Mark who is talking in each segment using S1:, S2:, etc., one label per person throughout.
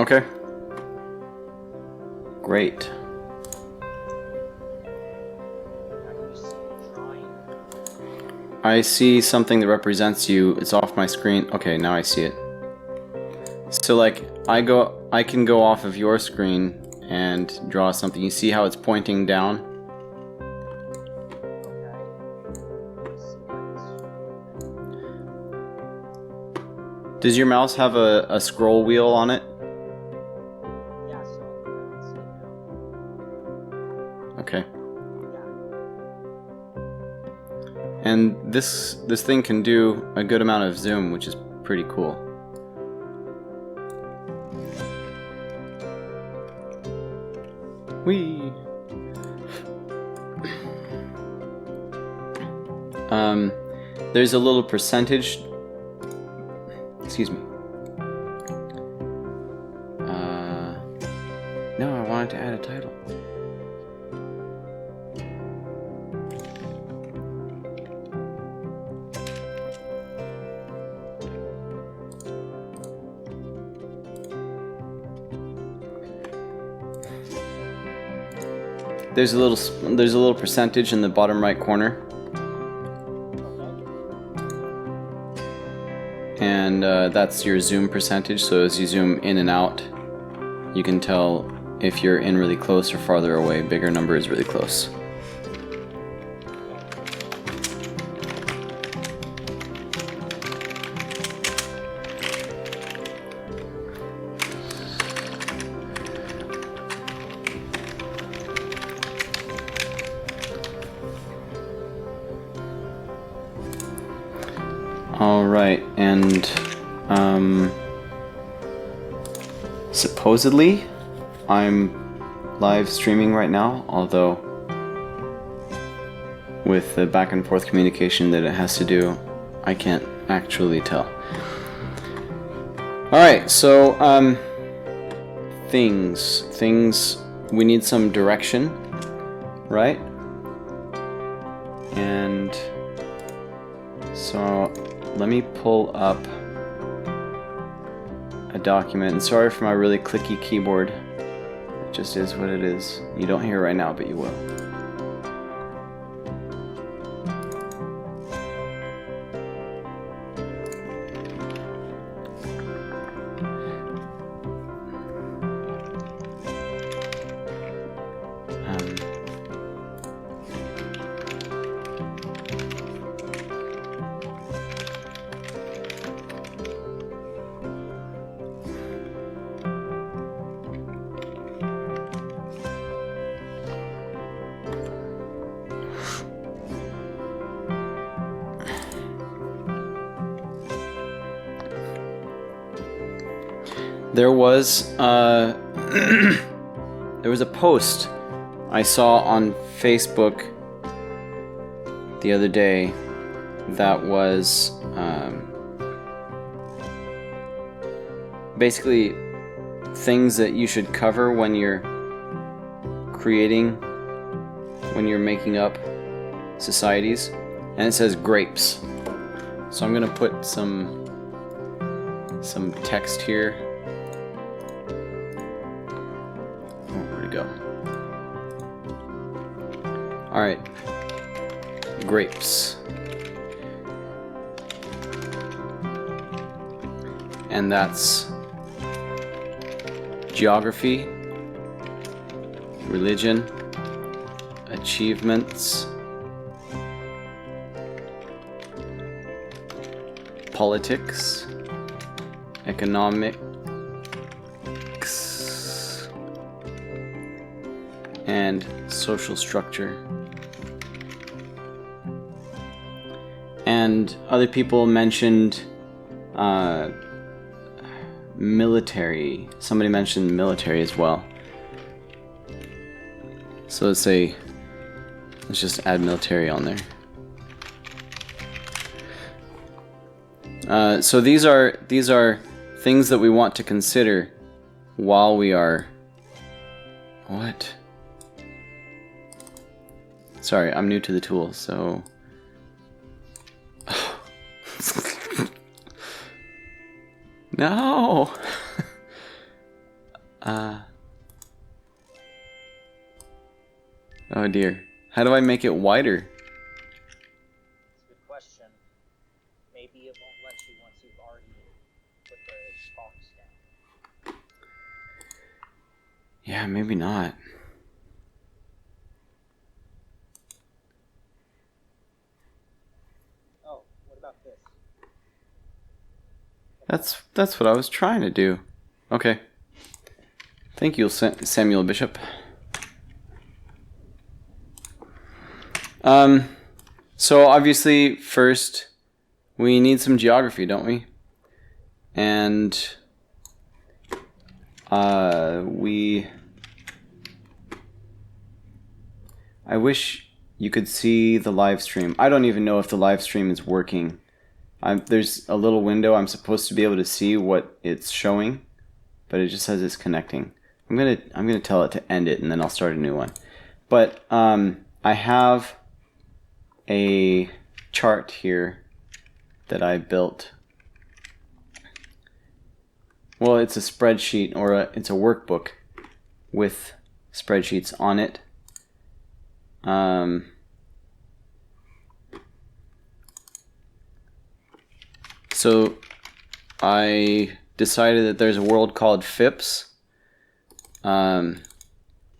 S1: Okay. Great. I see something that represents you. It's off my screen. Okay, now I see it. So like I can go off of your screen and draw something. You see how it's pointing down? Does your mouse have a scroll wheel on it?
S2: Yeah, so
S1: Okay. And this thing can do a good amount of zoom, which is pretty cool. Whee! There's a little percentage. Excuse me. No, I wanted to add a title. There's a little percentage in the bottom right corner. And that's your zoom percentage, so as you zoom in and out, you can tell if you're in really close or farther away. Bigger number is really close. Alright, and supposedly I'm live streaming right now, although with the back and forth communication that it has to do, I can't actually tell. Alright, so things we need some direction, right? And so let me pull up a document, and sorry for my really clicky keyboard. It just is what it is. You don't hear it right now, but you will. There was a post I saw on Facebook the other day that was basically things that you should cover when you're making up societies, and it says grapes. So I'm gonna put some text here. Go. Alright. Grapes. And that's geography, religion, achievements, politics, economics, and social structure. And other people mentioned military. Somebody mentioned military as well. So let's just add military on there. So these are things that we want to consider while we are... What? Sorry, I'm new to the tool, so... No! Oh dear. How do I make it wider?
S2: It's a good question. Maybe it won't let you once you've already put the box down.
S1: Yeah, maybe not.
S2: Oh, what about this?
S1: That's what I was trying to do. Okay. Thank you, Samuel Bishop. So obviously first we need some geography, don't we? And I wish you could see the live stream. I don't even know if the live stream is working. There's a little window I'm supposed to be able to see what it's showing, but it just says it's connecting. I'm gonna tell it to end it, and then I'll start a new one. But I have a chart here that I built. Well, it's a spreadsheet, or it's a workbook with spreadsheets on it. So I decided that there's a world called Ffips.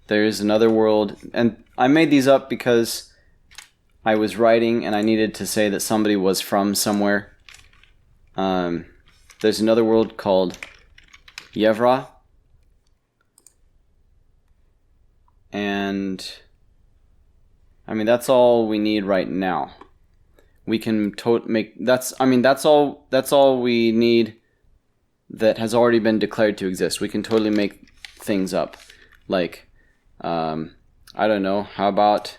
S1: There's another world, and I made these up because I was writing and I needed to say that somebody was from somewhere. There's another world called Yevra. And I mean, that's all we need right now. We can that's all we need that has already been declared to exist. We can totally make things up. Like, I don't know, how about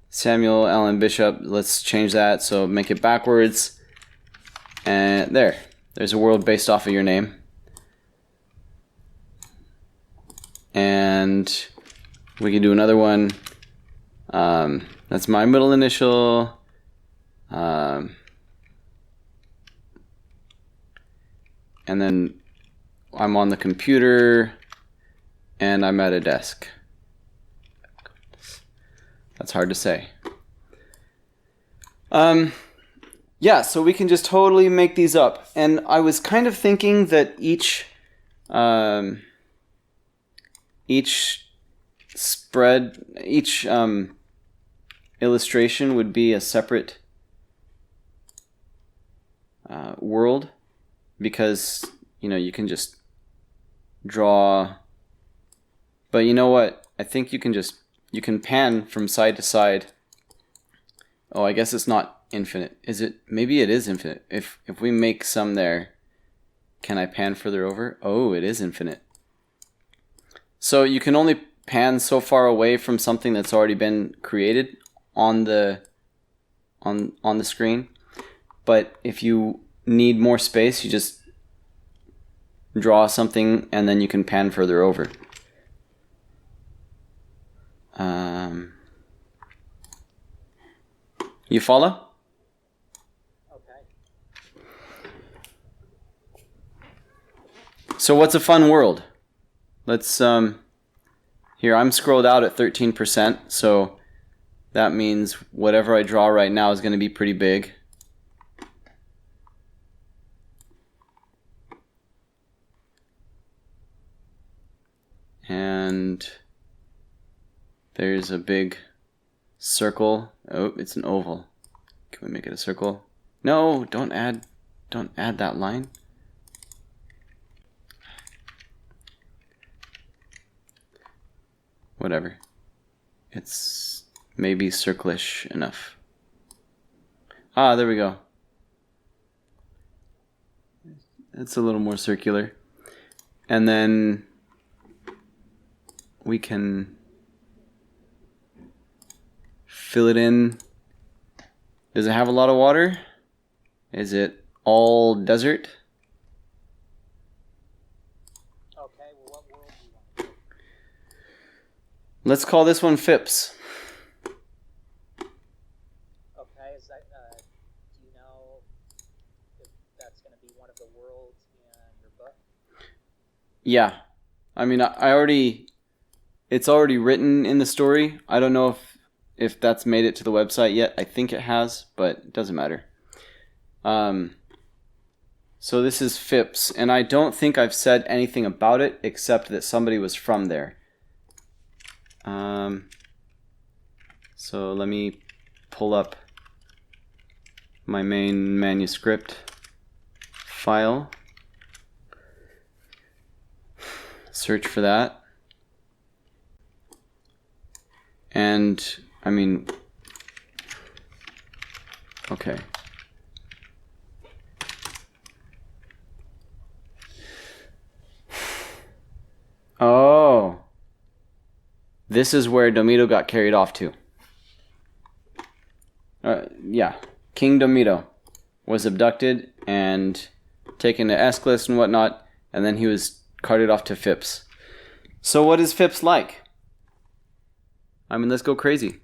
S1: Samuel Allen Bishop? Let's change that, so make it backwards. And there's a world based off of your name. And we can do another one. That's my middle initial. And then I'm on the computer and I'm at a desk. That's hard to say. Yeah, so we can just totally make these up. And I was kind of thinking that each illustration would be a separate world, because you can just draw. But you know what? I think you can pan from side to side. Oh, I guess it's not infinite. Is it? Maybe it is infinite. If we make some there, can I pan further over? Oh, it is infinite. So you can only pan so far away from something that's already been created on the screen. But if you need more space, you just draw something and then you can pan further over. You follow?
S2: Okay.
S1: So what's a fun world? Let's here, I'm scrolled out at 13%, so that means whatever I draw right now is going to be pretty big. And there's a big circle. Oh, it's an oval. Can we make it a circle? No, don't add that line. Whatever. It's maybe circlish enough. Ah, there we go. It's a little more circular. And then we can fill it in. Does it have a lot of water? Is it all desert?
S2: Okay, well, what world do you want?
S1: Let's call this one Ffips.
S2: Okay, is that, do you know if that's going to be one of the worlds in your book?
S1: Yeah. I mean, I already it's already written in the story. I don't know if that's made it to the website yet. I think it has, but it doesn't matter. So this is Ffips, and I don't think I've said anything about it except that somebody was from there. So let me pull up my main manuscript file. Search for that. And, I mean, okay. Oh. This is where Domito got carried off to. Yeah. King Domito was abducted and taken to Esclus and whatnot, and then he was carted off to Ffips. So what is Ffips like? I mean, let's go crazy.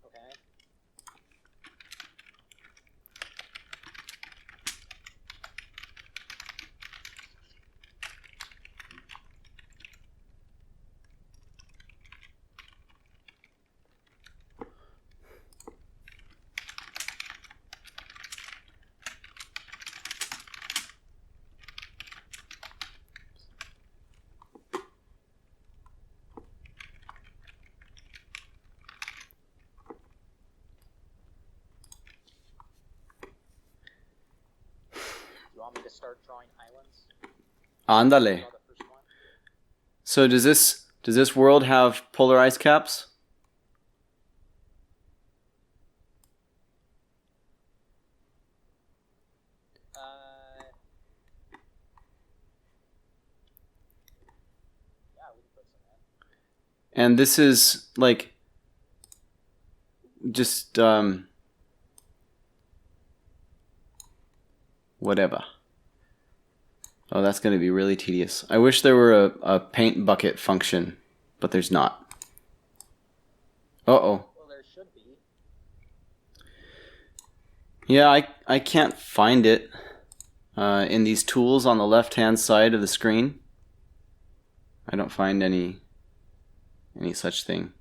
S2: Okay. You want me to start drawing islands?
S1: Ándale.
S2: Draw the first one?
S1: So does this world have polar ice caps?
S2: Yeah, we can put some in.
S1: And this is like just whatever. Oh, that's going to be really tedious. I wish there were a paint bucket function, but there's not. Uh-oh.
S2: Well, there should be.
S1: Yeah, I can't find it in these tools on the left-hand side of the screen. I don't find any such thing.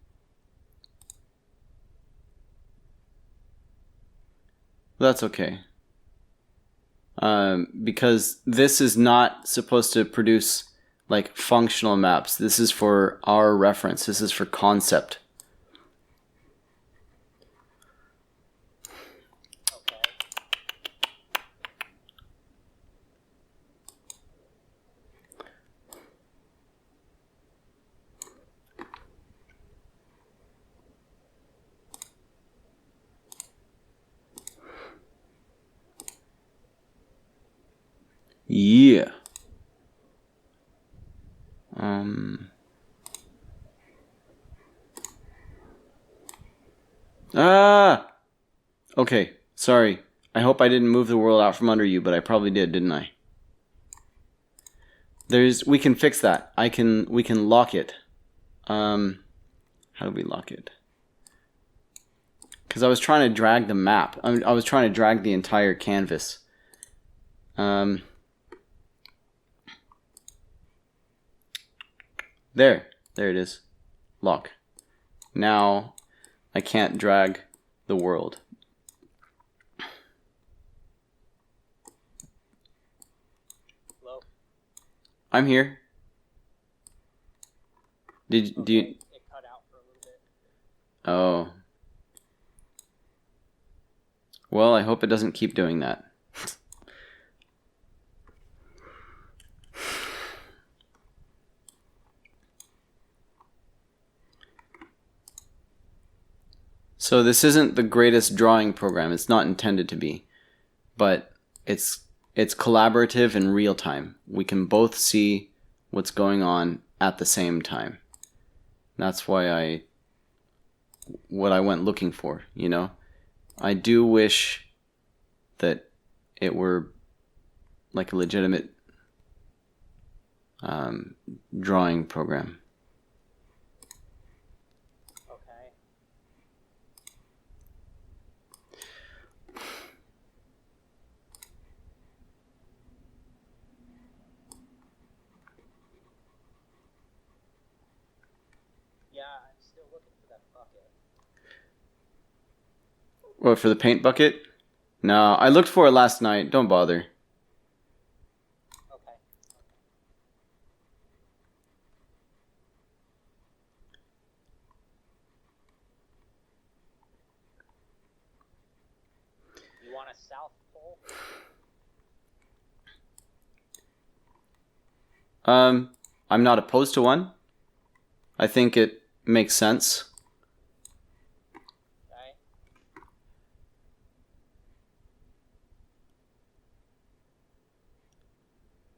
S1: That's okay. Because this is not supposed to produce like functional maps. This is for our reference. This is for concept.
S2: Okay.
S1: Yeah. Okay, sorry. I hope I didn't move the world out from under you, but I probably did, didn't I? We can fix that. We can lock it. How do we lock it? Because I was trying to drag the map. I was trying to drag the entire canvas. There it is. Lock. Now I can't drag the world.
S2: Hello?
S1: I'm here. Do you?
S2: It cut out for a little bit.
S1: Oh. Well, I hope it doesn't keep doing that. So this isn't the greatest drawing program. It's not intended to be, but it's collaborative in real time. We can both see what's going on at the same time. That's why what I went looking for, you know? I do wish that it were like a legitimate drawing program.
S2: Okay.
S1: What, for the paint bucket? No, I looked for it last night. Don't bother.
S2: Okay. You want a south pole?
S1: I'm not opposed to one. I think it makes sense.
S2: Okay.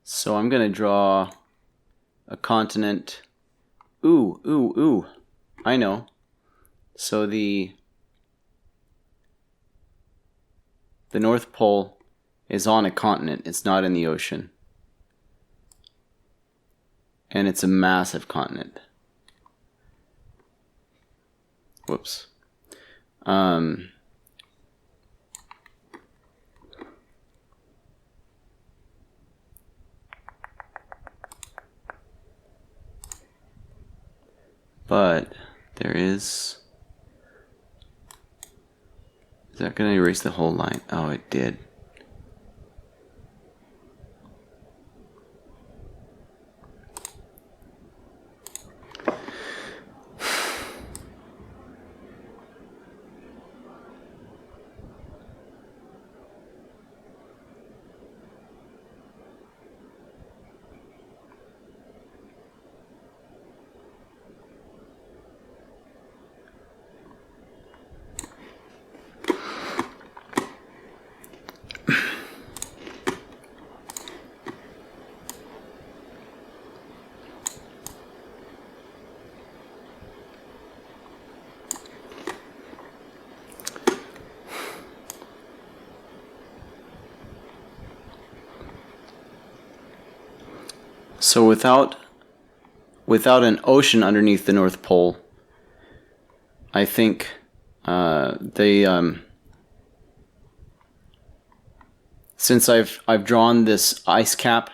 S1: So I'm gonna draw a continent. Ooh. I know. So the North Pole is on a continent. It's not in the ocean. And it's a massive continent. Whoops. But there is... Is that going to erase the whole line? Oh, it did. So without an ocean underneath the North Pole, I think since I've drawn this ice cap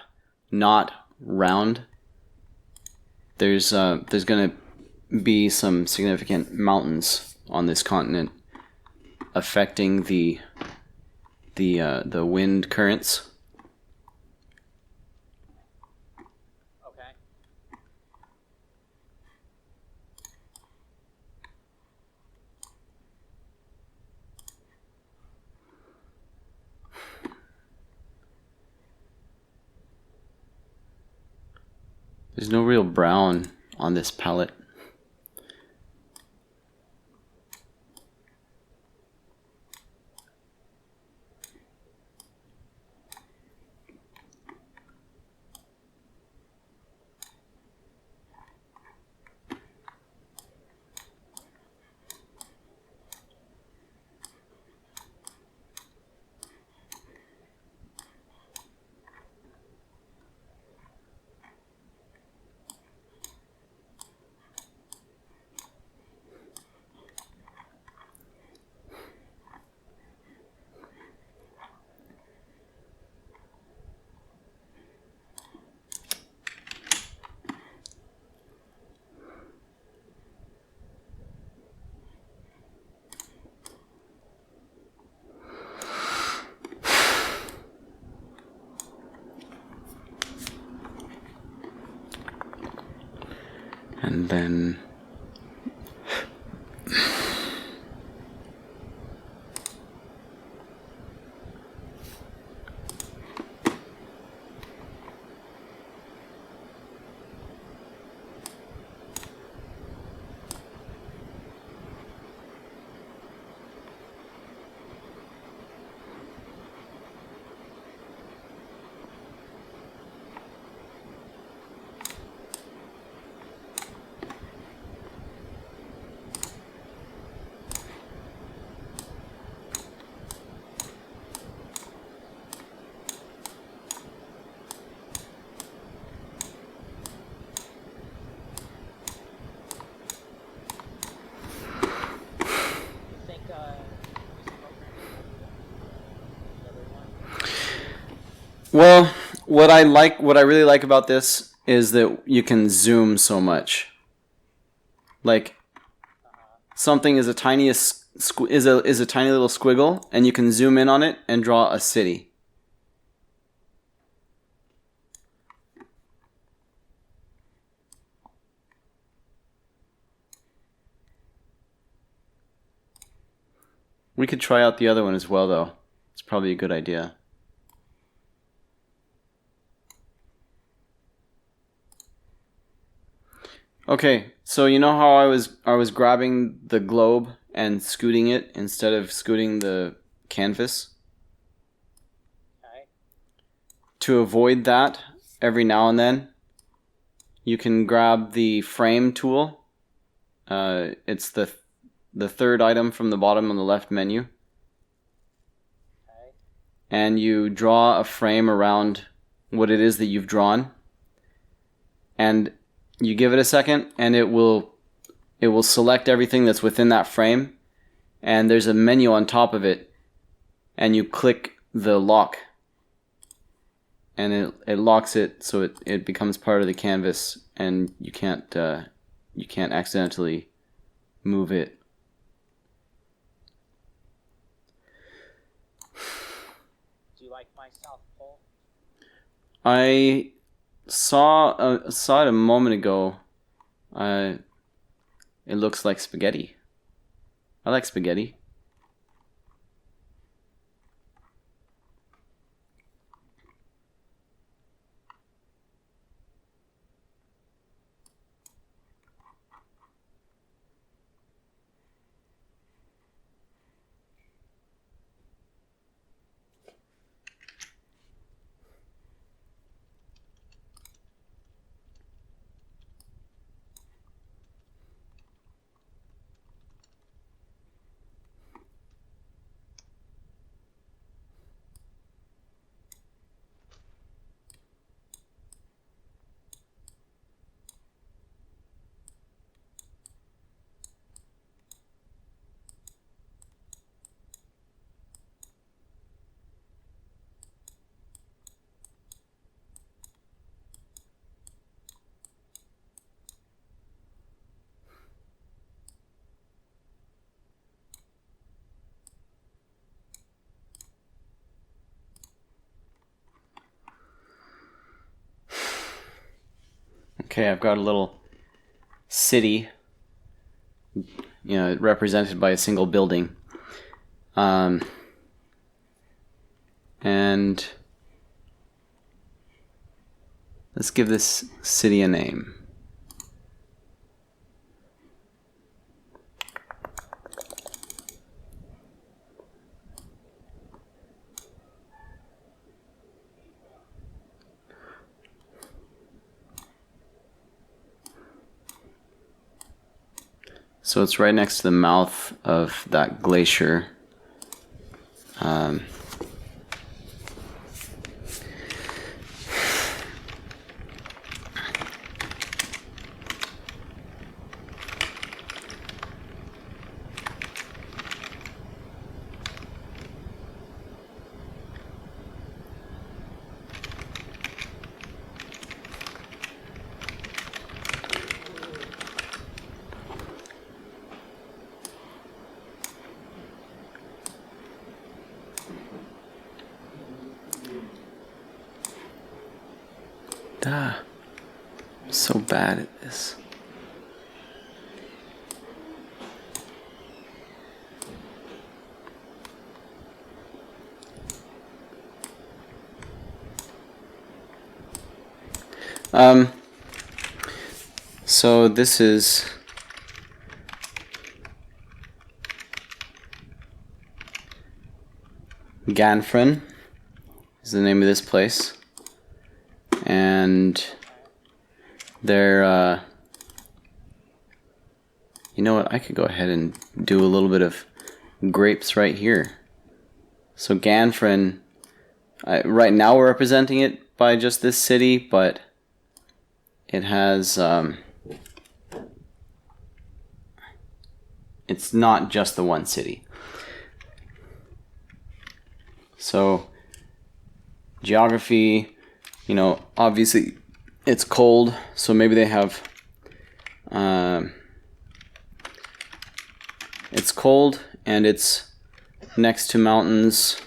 S1: not round, there's gonna be some significant mountains on this continent affecting the wind currents.
S2: Okay.
S1: There's no real brown on this palette. And then well, what I really like about this is that you can zoom so much. Like, something is the tiniest is a tiny little squiggle, and you can zoom in on it and draw a city. We could try out the other one as well, though. It's probably a good idea. Okay, so you know how I was grabbing the globe and scooting it instead of scooting the canvas?
S2: Okay.
S1: To avoid that, every now and then, you can grab the frame tool. It's the third item from the bottom on the left menu.
S2: Okay.
S1: And you draw a frame around what it is that you've drawn. And you give it a second, and it will select everything that's within that frame, and there's a menu on top of it, and you click the lock, and it locks it so it becomes part of the canvas, and you can't accidentally move it.
S2: Do you like my South Pole?
S1: I saw it a moment ago. It looks like spaghetti. I like spaghetti. Okay, I've got a little city, represented by a single building. And let's give this city a name. So it's right next to the mouth of that glacier. I'm so bad at this. So this is Ganfren is the name of this place. And they're, you know what, I could go ahead and do a little bit of grapes right here. So Ganfren, right now we're representing it by just this city, but it has, it's not just the one city. So geography, obviously it's cold, so maybe they have, it's cold and it's next to mountains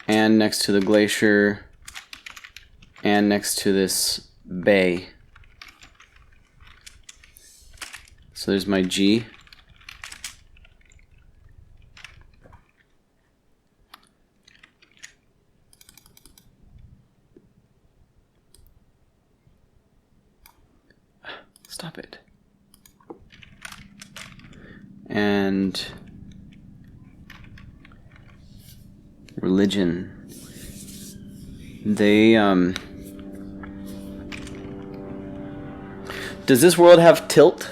S1: and next to the glacier and next to this bay. So there's my G. Stop it. And religion. They does this world have tilt?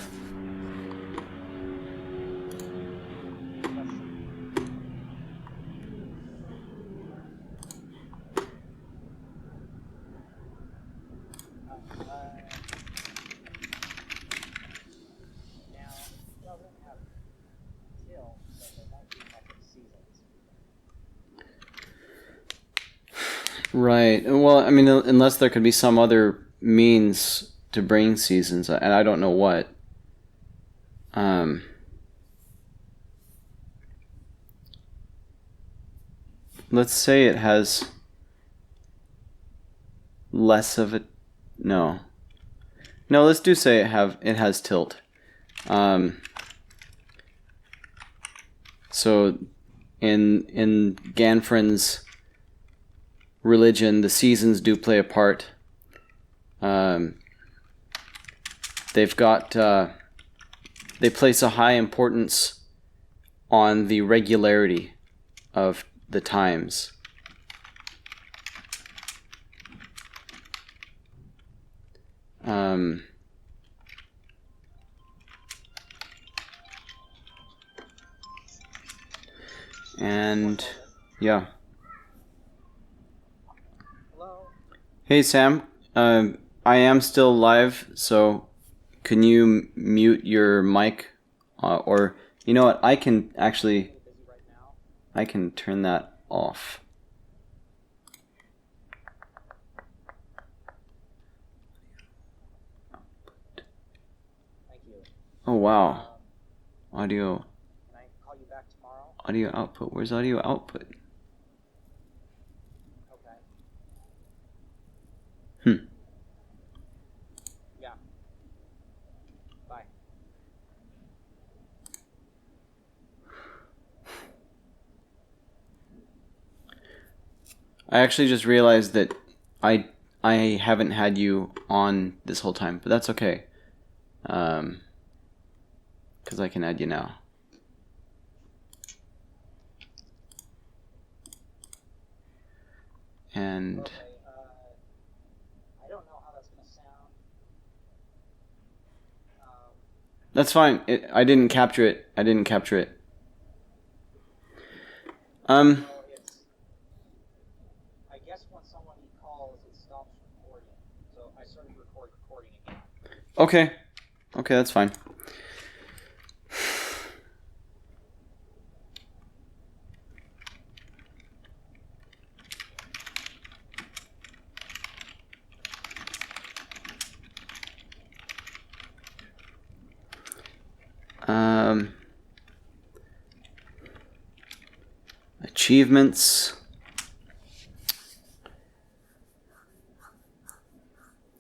S1: Right. Well, I mean, unless there could be some other means to bring seasons, and I don't know what. Let's say it has less of it. No. No, let's do say it has tilt. So in Ganfren's religion, the seasons do play a part. They've got they place a high importance on the regularity of the times. And yeah.
S2: Hello?
S1: Hey Sam, I am still live, so can you mute your mic? Or you know what? I can actually.
S2: Busy right now?
S1: I can turn that off.
S2: Thank you.
S1: Oh wow. Audio
S2: Can I call you back tomorrow?
S1: audio output. Where's audio output?
S2: Okay.
S1: Hmm.
S2: Yeah. Bye.
S1: I actually just realized that I haven't had you on this whole time, but that's okay. 'Cause I can add you now. And
S2: Okay. I don't know how that's gonna sound.
S1: that's fine. I didn't capture it. I didn't capture it.
S2: Well, it's. I guess when someone calls, it stops recording. So I started recording again.
S1: Okay. Okay, that's fine. Achievements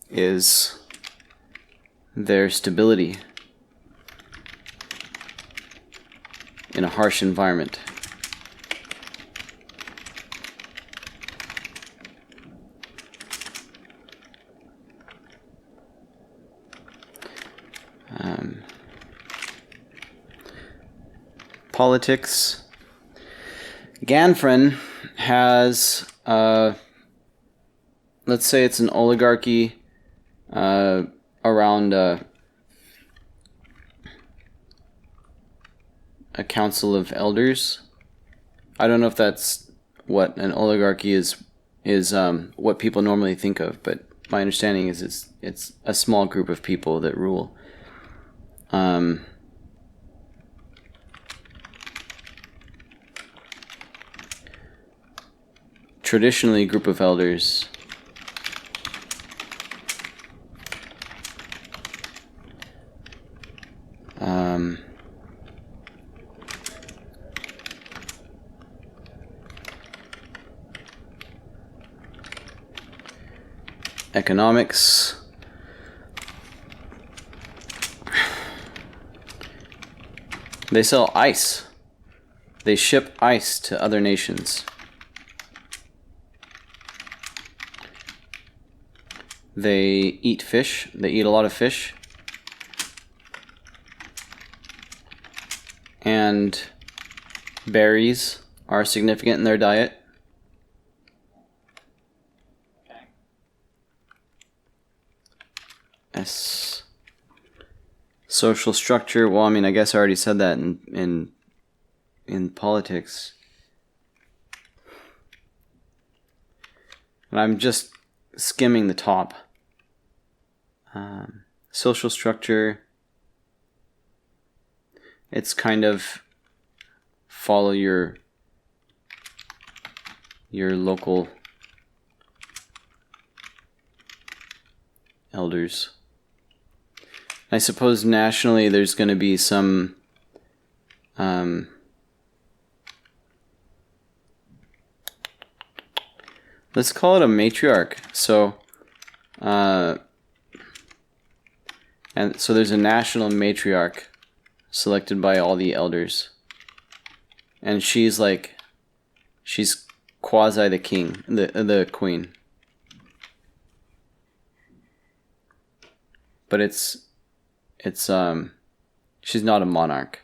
S1: is their stability in a harsh environment. Politics. Ganfren has, let's say it's an oligarchy around a council of elders. I don't know if that's what an oligarchy is what people normally think of, but my understanding is it's a small group of people that rule. Traditionally, a group of elders economics. They sell ice. They ship ice to other nations. They eat fish. They eat a lot of fish. And berries are significant in their diet.
S2: Okay.
S1: S. Social structure. Well, I mean, I guess I already said that in politics. And I'm just skimming the top. Social structure. It's kind of follow your local elders. I suppose nationally there's going to be some let's call it a matriarch. So and so there's a national matriarch selected by all the elders. And she's quasi the king, the queen. But she's not a monarch.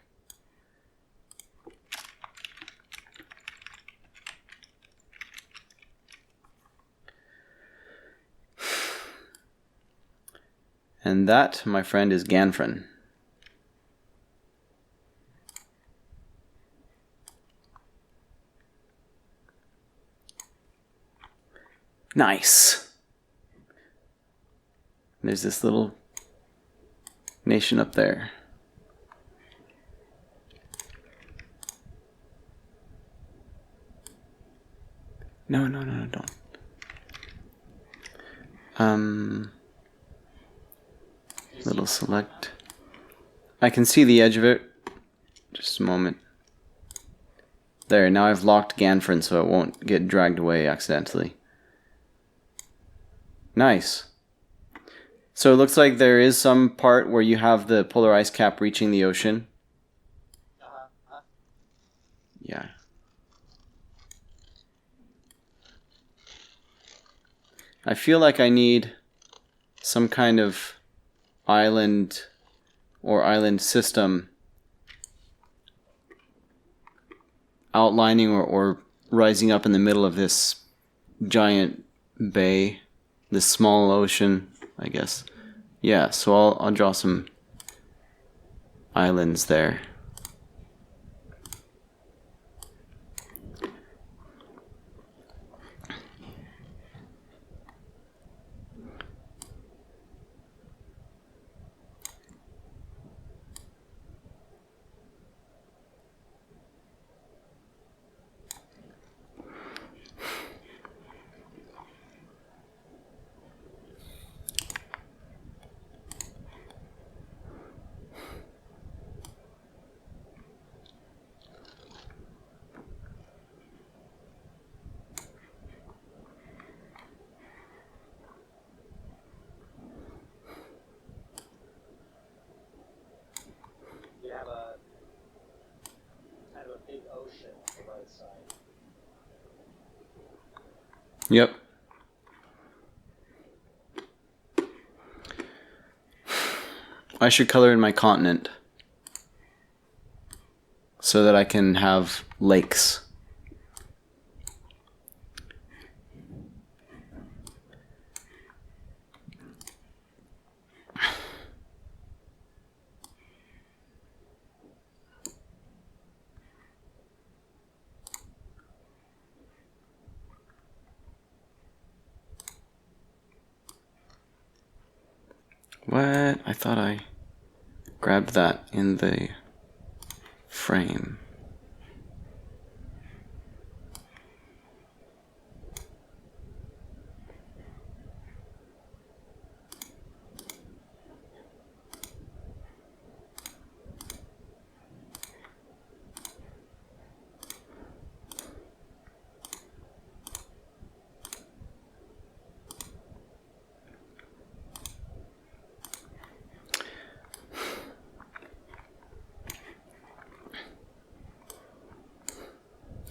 S1: And that, my friend, is Ganfren. Nice. There's this little nation up there. No, don't. Little select. I can see the edge of it. Just a moment. There, now I've locked Ganfren so it won't get dragged away accidentally. Nice. So it looks like there is some part where you have the polar ice cap reaching the ocean. Yeah. I feel like I need some kind of island or island system outlining or rising up in the middle of this giant bay, this small ocean, I guess. Yeah, so I'll draw some islands there.
S2: You have a kind of a big ocean on the right side.
S1: Yep. I should color in my continent so that I can have lakes. What? I thought I grabbed that in the frame.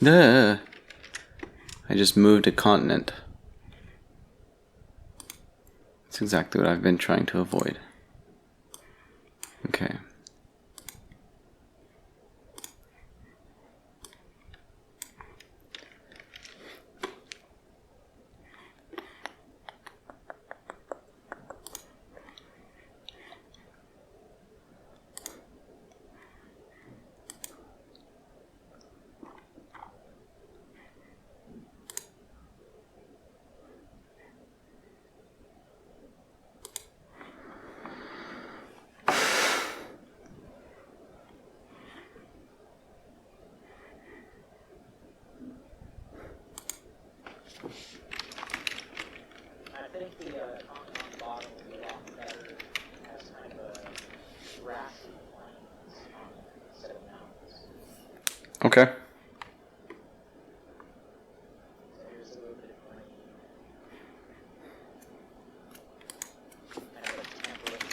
S1: I just moved a continent. That's exactly what I've been trying to avoid. Okay.
S2: I think the continent on the bottom will be a lot better as kind of a grassy plains instead of mountains.
S1: Okay.
S2: So here's a little bit of green. Kind of a temperate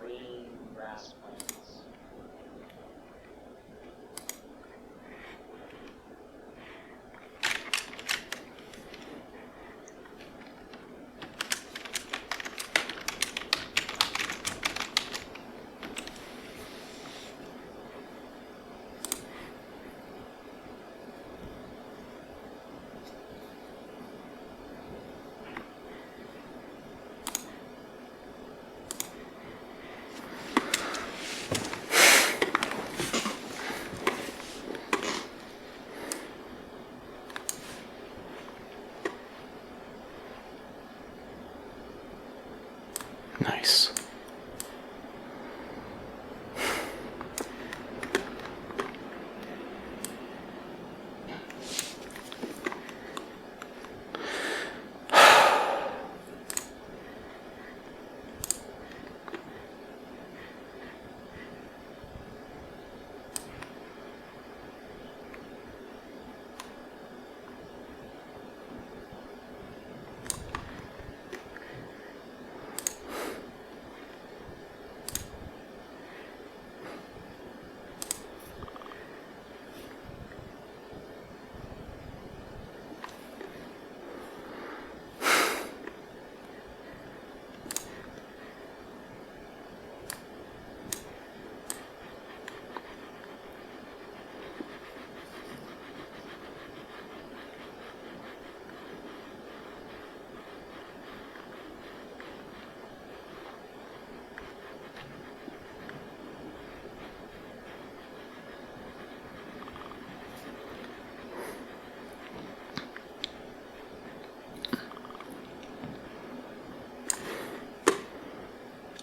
S2: green grass plains.
S1: Nice.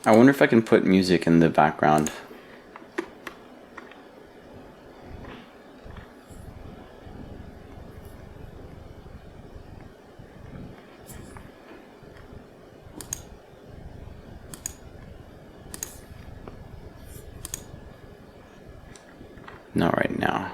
S1: I wonder if I can put music in the background. Not right now.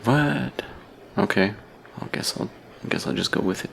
S1: What? Okay. I guess I'll just go with it.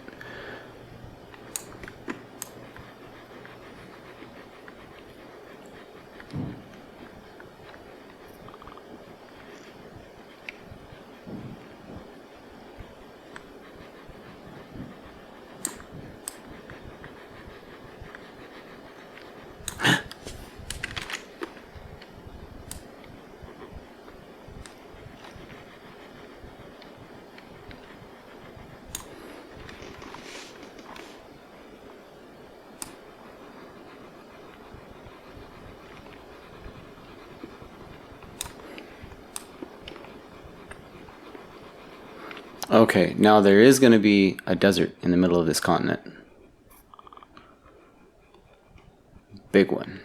S1: Okay, now there is going to be a desert in the middle of this continent. Big one.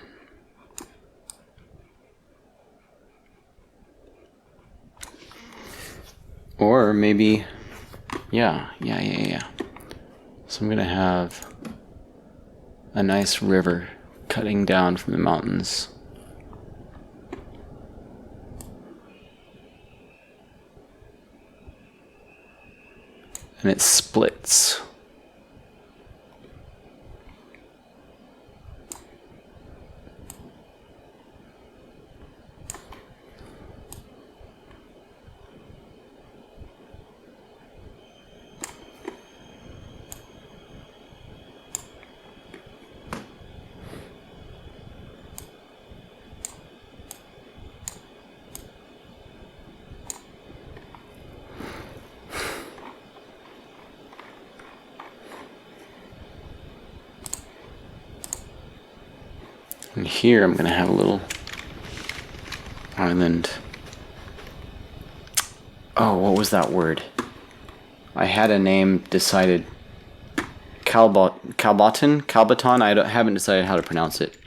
S1: Or maybe Yeah. So I'm gonna have a nice river cutting down from the mountains. And it splits. And here I'm going to have a little island. Oh, what was that word? I had a name decided. Calboton? I haven't decided how to pronounce it.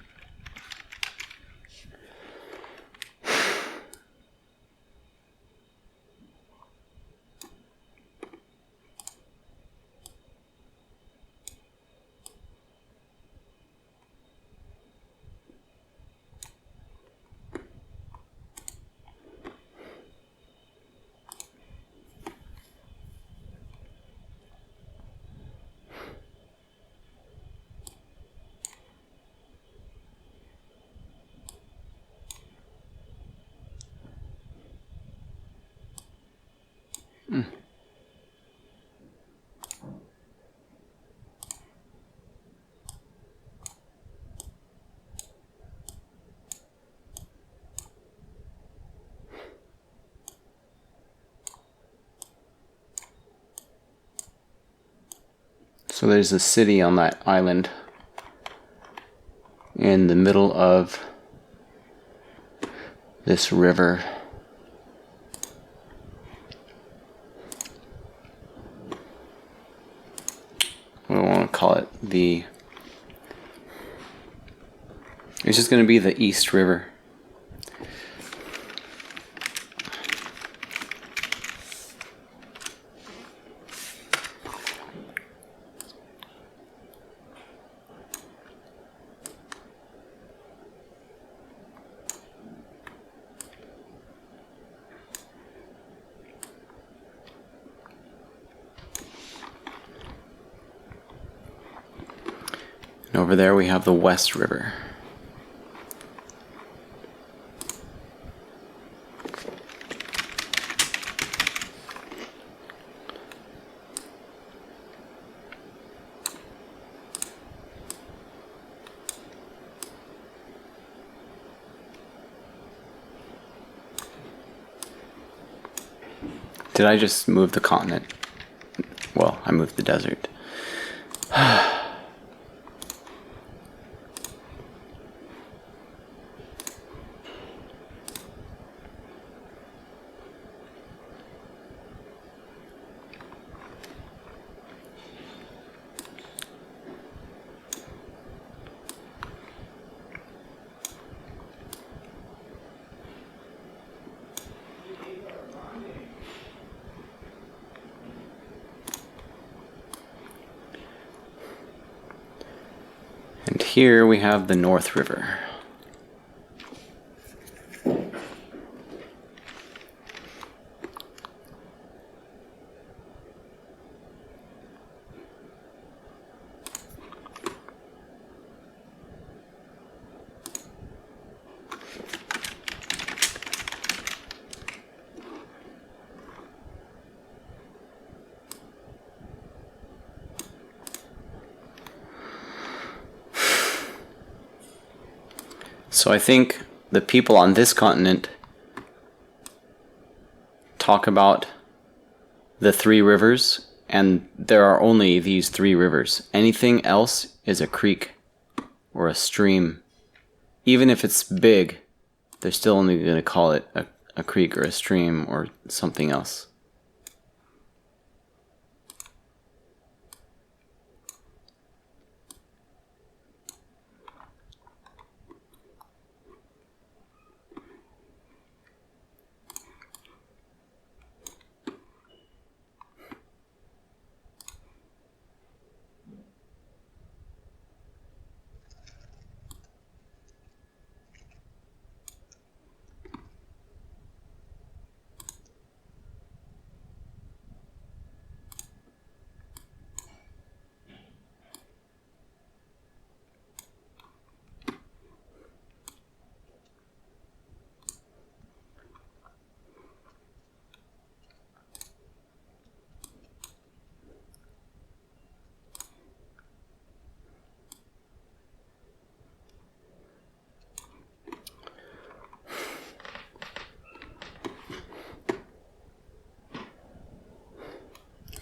S1: So there's a city on that island in the middle of this river. We want to call it it's just going to be the East River. And over there we have the West River. Did I just move the continent? Well, I moved the desert. And here we have the North River. So I think the people on this continent talk about the three rivers, and there are only these three rivers. Anything else is a creek or a stream. Even if it's big, they're still only going to call it a creek or a stream or something else.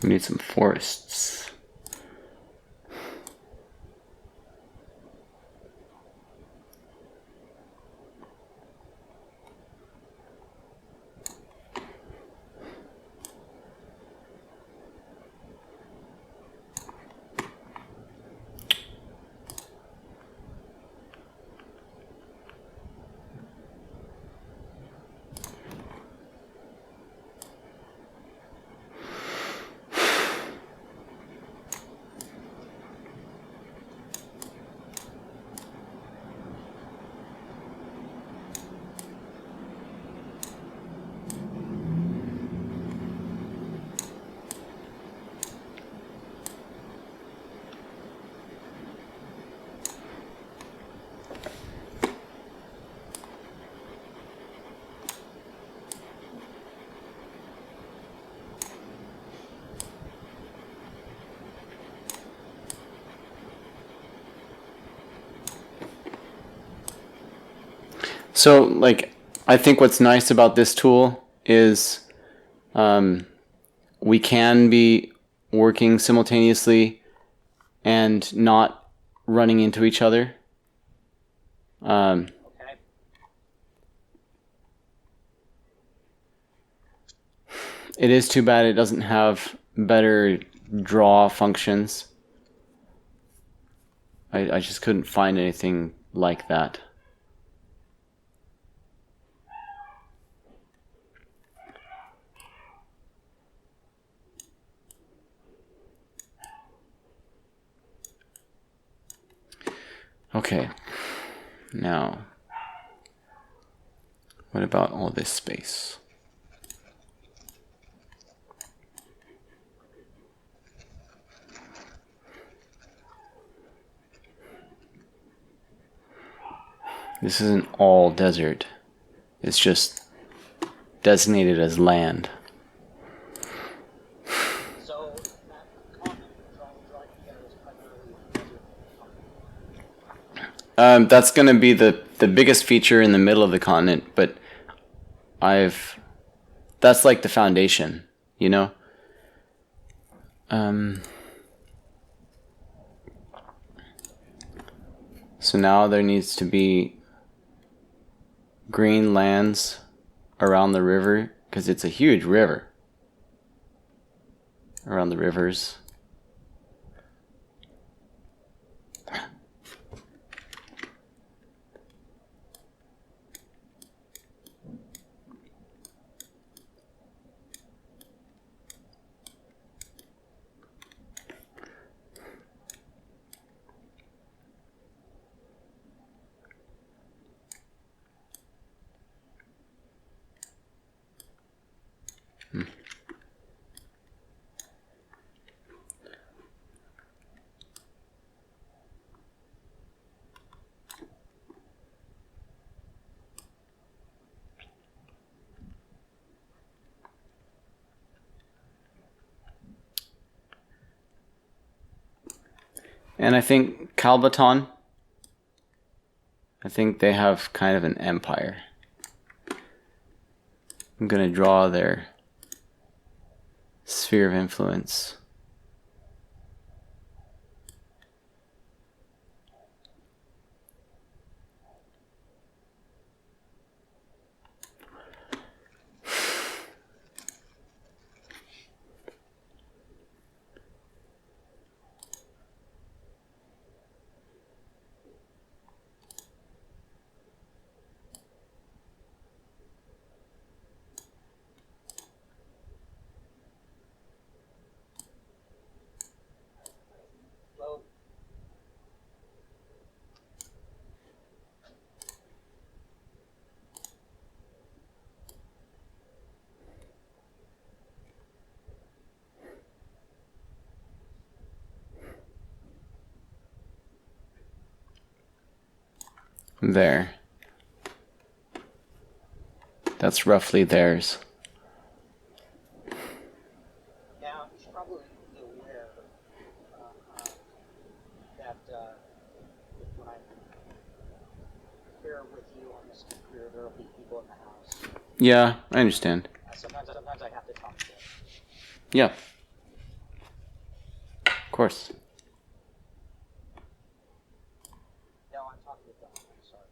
S1: We need some forests. So, like, I think what's nice about this tool is we can be working simultaneously and not running into each other.
S2: Okay.
S1: It is too bad it doesn't have better draw functions. I just couldn't find anything like that. Okay, now, what about all this space? This isn't all desert. It's just designated as land.
S2: So that continent drawing together is primarily desert continent.
S1: That's going to be the biggest feature in the middle of the continent, but that's like the foundation, you know? So now there needs to be green lands around the river, because it's a huge river. Around the rivers. And I think Calboton, I think they have kind of an empire. I'm going to draw their sphere of influence.
S2: Low.
S1: There. That's roughly theirs.
S2: Now, you should probably be aware that when I'm here with you on this computer, there will be people in the house.
S1: Yeah, I understand.
S2: Sometimes I have to talk to them.
S1: Yeah. course.
S2: No, I'm talking to Don. I'm sorry.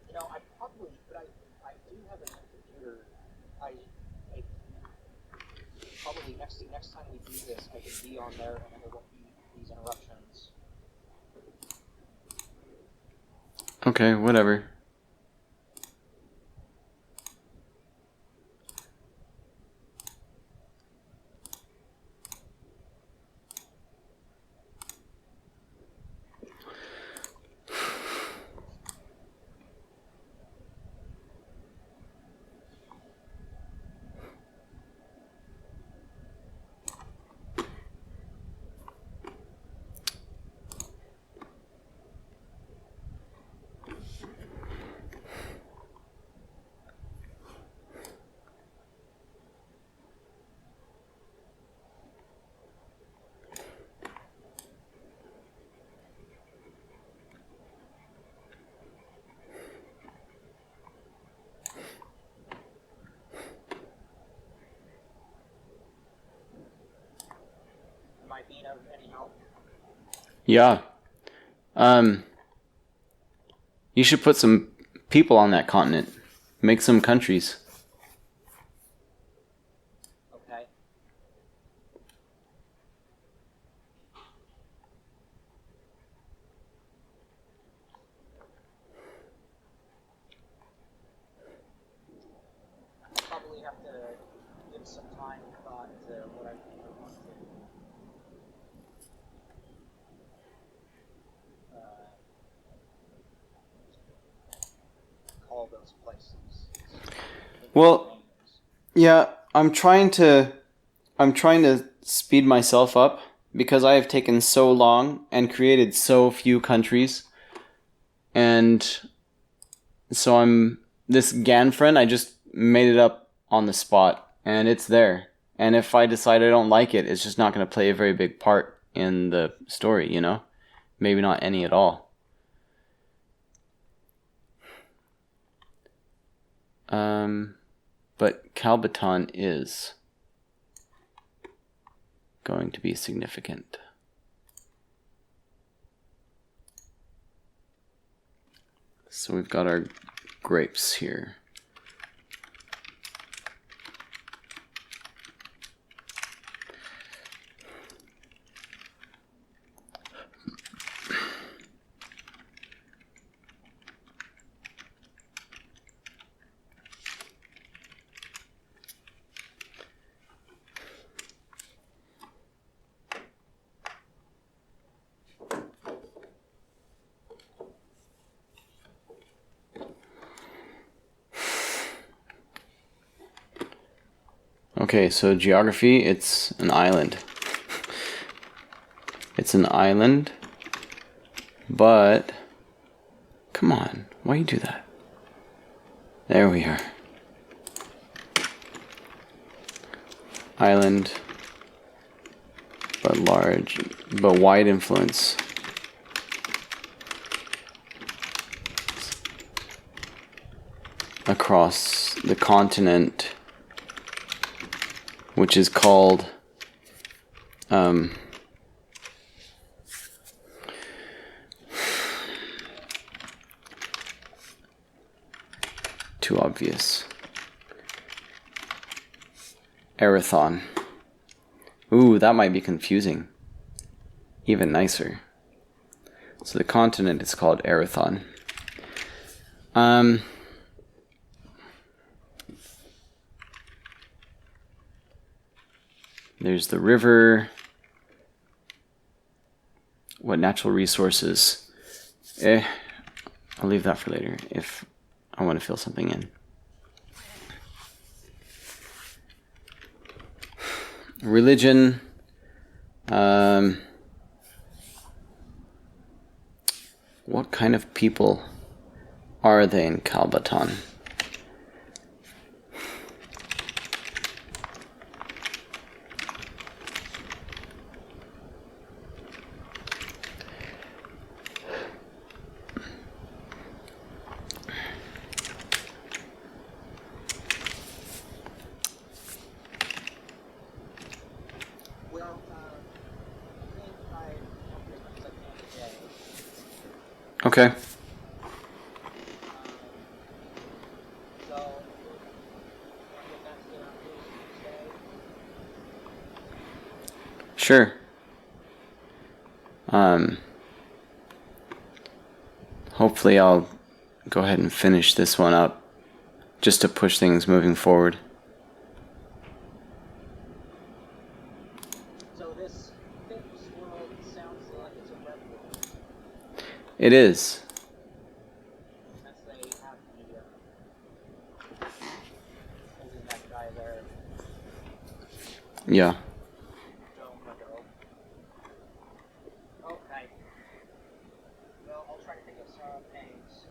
S2: You know, I probably, but I do have a computer. I probably next time we do this, I can be on there and then there won't be these interruptions.
S1: Okay, whatever.
S2: Am I being of any help?
S1: Yeah. You should put some people on that continent. Make some countries.
S2: Okay. Probably have to give some time and thought to what I want to call those places.
S1: Well, yeah, I'm trying to speed myself up because I have taken so long and created so few countries. And so this Ganfren, I just made it up on the spot and it's there. And if I decide I don't like it, it's just not going to play a very big part in the story, you know? Maybe not any at all. But Calboton is going to be significant. So we've got our grapes here. Okay, so geography, it's an island. It's an island, but come on, why you do that? There we are. Island, but large, but wide influence. Across the continent, which is called too obvious. Erathon. Ooh, that might be confusing. Even nicer. So the continent is called Erathon. There's the river. What natural resources? I'll leave that for later if I want to fill something in. Religion. What kind of people are they in Calboton? Okay.
S2: So, want to get back to the today?
S1: Sure. Hopefully I'll go ahead and finish this one up just to push things moving forward.
S2: So this Ffips world sounds like it's a red world.
S1: It is.
S2: Since they have the holding that guy there.
S1: Yeah.
S2: Dome window. Okay. Well, I'll try to think of some names.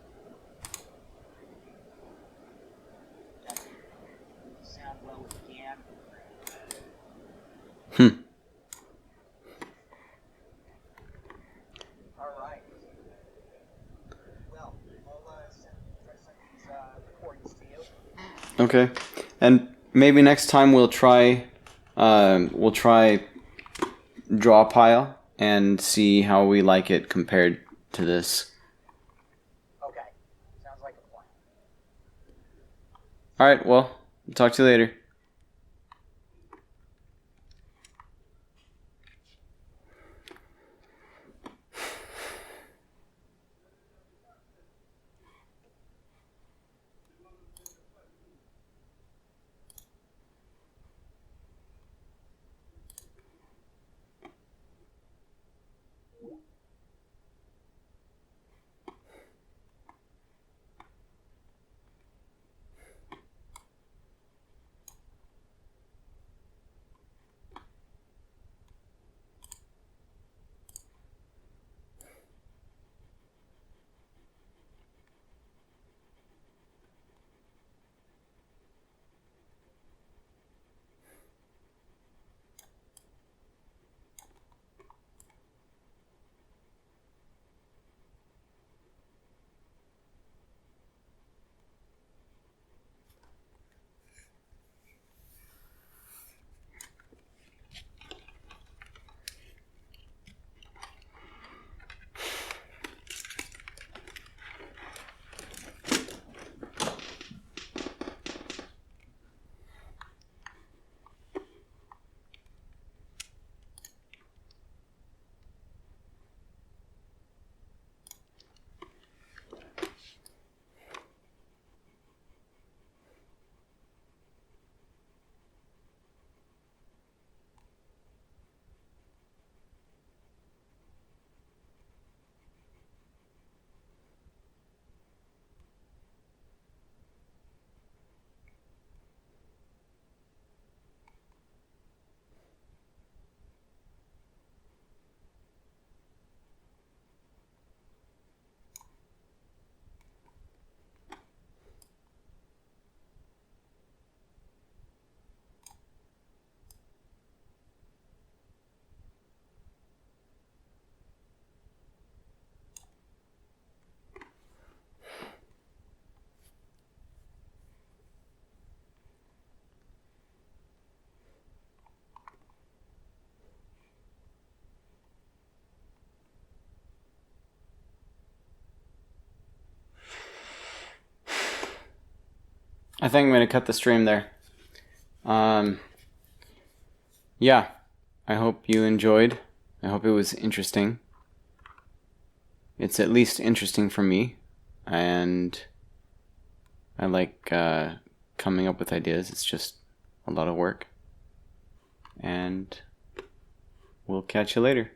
S2: That sound well with Ganfren.
S1: Hmm.
S2: All right. Well, I'll try to send these recordings to you.
S1: Okay. And maybe next time we'll try draw pile and see how we like it compared to this.
S2: Okay. Sounds like a plan.
S1: All right. Well, talk to you later. I think I'm going to cut the stream there. Yeah, I hope you enjoyed. I hope it was interesting. It's at least interesting for me, and I like coming up with ideas. It's just a lot of work. And we'll catch you later.